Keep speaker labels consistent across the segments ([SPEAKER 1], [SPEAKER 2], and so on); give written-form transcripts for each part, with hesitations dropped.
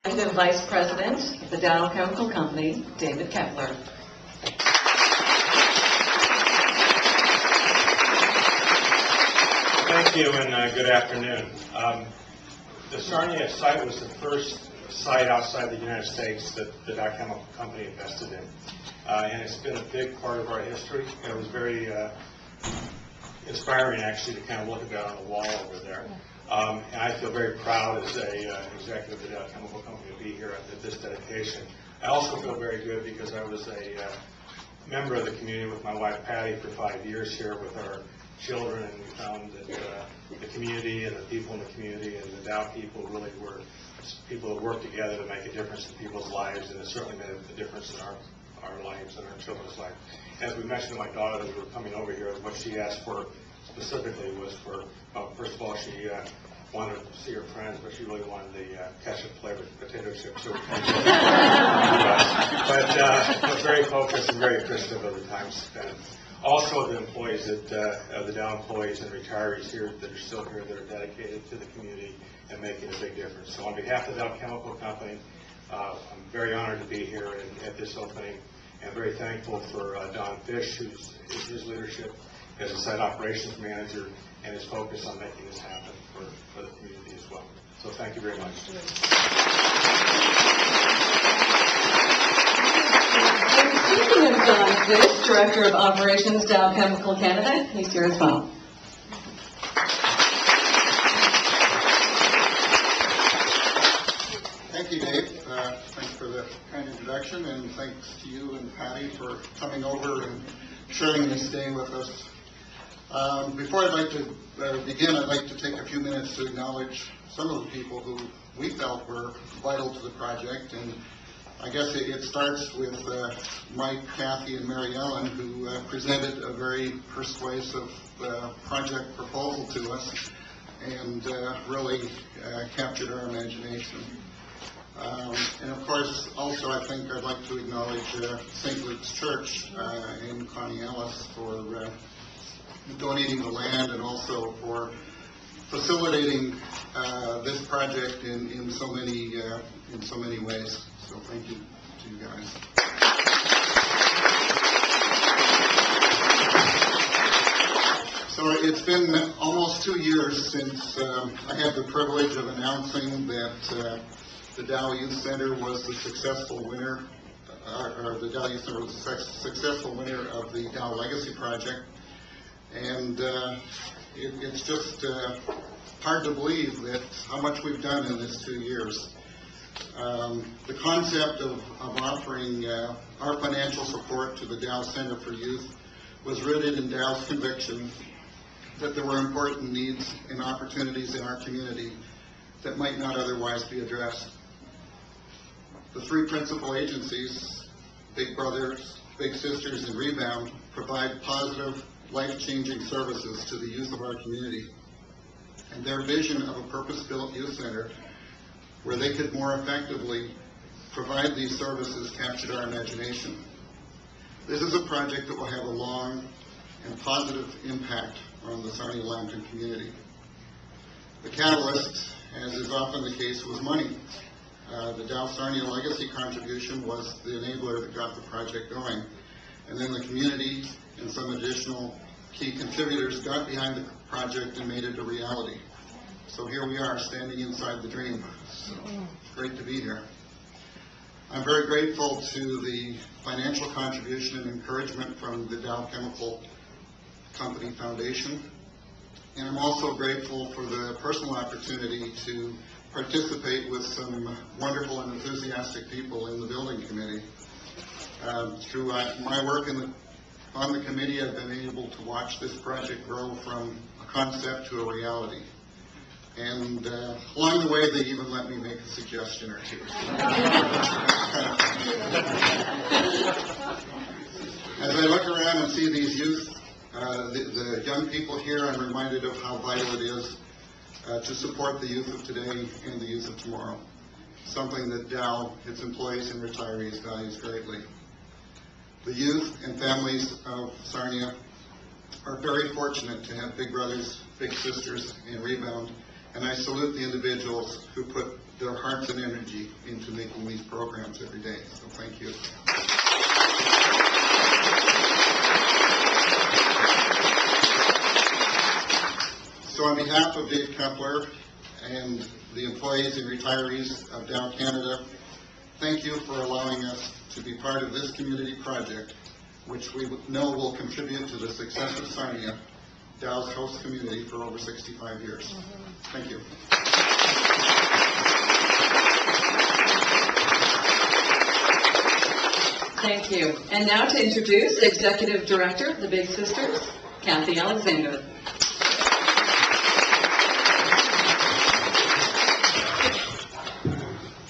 [SPEAKER 1] Executive Vice President of the Dow Chemical Company, David Kepler.
[SPEAKER 2] Thank you and good afternoon. The Sarnia site was the first site outside the United States that the Dow Chemical Company invested in. And it's been a big part of our history. And it was very inspiring actually to kind of look at that on the wall over there. And I feel very proud as a executive of the Dow Chemical Company to be here at this dedication. I also feel very good because I was a member of the community with my wife Patty for 5 years here with our children, and we found that the community and the people in the community and the Dow people really were people that worked together to make a difference in people's lives, and it certainly made a difference in our lives and our children's lives. As we mentioned to my daughter as we were coming over here, what she asked for specifically was for, first of all, she wanted to see her friends, but she really wanted the ketchup-flavored potato chips. So but very focused and very appreciative of the time spent. Also, the employees the Dow employees and retirees here that are still here that are dedicated to the community and making a big difference. So on behalf of the Dow Chemical Company, I'm very honored to be here at this opening, and very thankful for Don Fish, his leadership as a site operations manager and his focus on making this happen for the community as well. So thank you very much.
[SPEAKER 1] Speaking of Don Fish, Director of Operations, Dow Chemical Canada, he's here as well.
[SPEAKER 3] Thank you, Dave. Thanks for the kind introduction, and thanks to you and Patty for coming over and sharing this day with us. Before I'd like to begin, I'd like to take a few minutes to acknowledge some of the people who we felt were vital to the project, and I guess it starts with Mike, Kathy, and Mary Ellen, who presented a very persuasive project proposal to us and really captured our imagination. And of course, also I think I'd like to acknowledge St. Luke's Church and Connie Ellis for donating the land and also for facilitating this project in so many ways. So thank you to you guys. So it's been almost 2 years since I had the privilege of announcing that the Dow Youth Center was the successful winner, or the Dow Youth Center was the successful winner of the Dow Legacy Project. And it's just hard to believe that how much we've done in this 2 years. The concept of offering our financial support to the Dow Centre for Youth was rooted in Dow's conviction that there were important needs and opportunities in our community that might not otherwise be addressed. The three principal agencies, Big Brothers, Big Sisters, and Rebound, provide positive, life-changing services to the youth of our community. And their vision of a purpose-built youth center where they could more effectively provide these services captured our imagination. This is a project that will have a long and positive impact on the Sarnia-Lambton community. The catalyst, as is often the case, was money. The Dow Sarnia Legacy contribution was the enabler that got the project going. And then the community and some additional key contributors got behind the project and made it a reality. So here we are, standing inside the dream. So great to be here. I'm very grateful to the financial contribution and encouragement from the Dow Chemical Company Foundation. And I'm also grateful for the personal opportunity to participate with some wonderful and enthusiastic people in the building committee. Through my work on the committee, I've been able to watch this project grow from a concept to a reality. And along the way, they even let me make a suggestion or two. As I look around and see these youth, the young people here, I'm reminded of how vital it is to support the youth of today and the youth of tomorrow, something that Dow, its employees and retirees, values greatly. The youth and families of Sarnia are very fortunate to have Big Brothers, Big Sisters, and Rebound, and I salute the individuals who put their hearts and energy into making these programs every day. So thank you. So on behalf of Dave Kepler and the employees and retirees of Dow Canada, thank you for allowing us to be part of this community project, which we know will contribute to the success of Sarnia, Dow's host community, for over 65 years. Thank you.
[SPEAKER 1] Thank you. And now to introduce Executive Director of the Big Sisters, Kathy Alexander.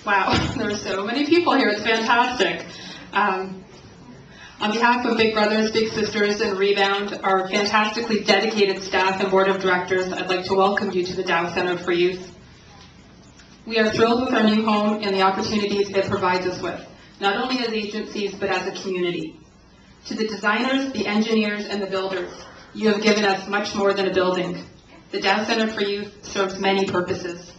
[SPEAKER 4] Wow, there are so many people here. It's fantastic. On behalf of Big Brothers, Big Sisters, and Rebound, our fantastically dedicated staff and board of directors, I'd like to welcome you to the Dow Centre for Youth. We are thrilled with our new home and the opportunities it provides us with, not only as agencies, but as a community. To the designers, the engineers, and the builders, you have given us much more than a building. The Dow Centre for Youth serves many purposes.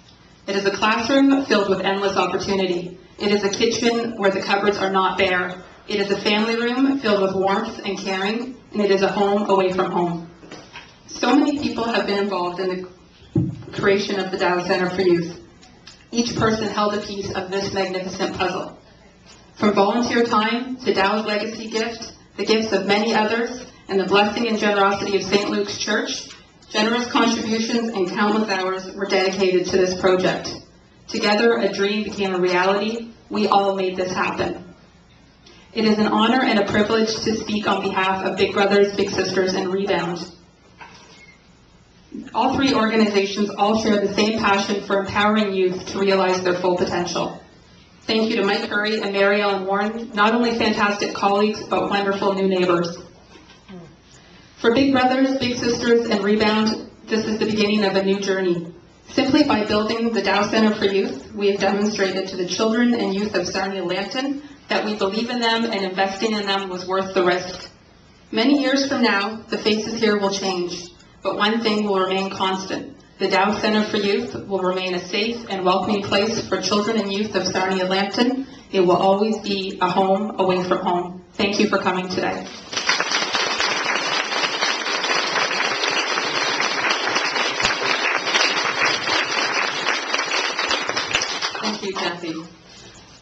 [SPEAKER 4] It is a classroom filled with endless opportunity. It is a kitchen where the cupboards are not bare. It is a family room filled with warmth and caring, and it is a home away from home. So many people have been involved in the creation of the Dow Centre for Youth. Each person held a piece of this magnificent puzzle. From volunteer time to Dow's legacy gift, the gifts of many others, and the blessing and generosity of St. Luke's Church, generous contributions and countless hours were dedicated to this project. Together, a dream became a reality. We all made this happen. It is an honor and a privilege to speak on behalf of Big Brothers, Big Sisters, and Rebound. All three organizations all share the same passion for empowering youth to realize their full potential. Thank you to Mike Curry and Mary Ellen Warren, not only fantastic colleagues, but wonderful new neighbors. For Big Brothers, Big Sisters, and Rebound, this is the beginning of a new journey. Simply by building the Dow Centre for Youth, we have demonstrated to the children and youth of Sarnia-Lambton that we believe in them and investing in them was worth the risk. Many years from now, the faces here will change, but one thing will remain constant. The Dow Centre for Youth will remain a safe and welcoming place for children and youth of Sarnia-Lambton. It will always be a home away from home. Thank you for coming today.
[SPEAKER 1] Thank you, Kathy.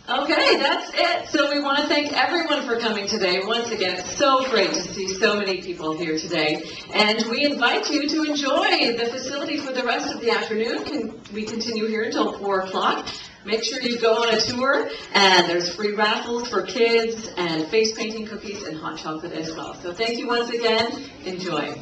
[SPEAKER 1] Okay, that's it. So we want to thank everyone for coming today. Once again, it's so great to see so many people here today. And we invite you to enjoy the facility for the rest of the afternoon. We continue here until 4 o'clock. Make sure you go on a tour, and there's free raffles for kids and face painting cookies and hot chocolate as well. So thank you once again. Enjoy.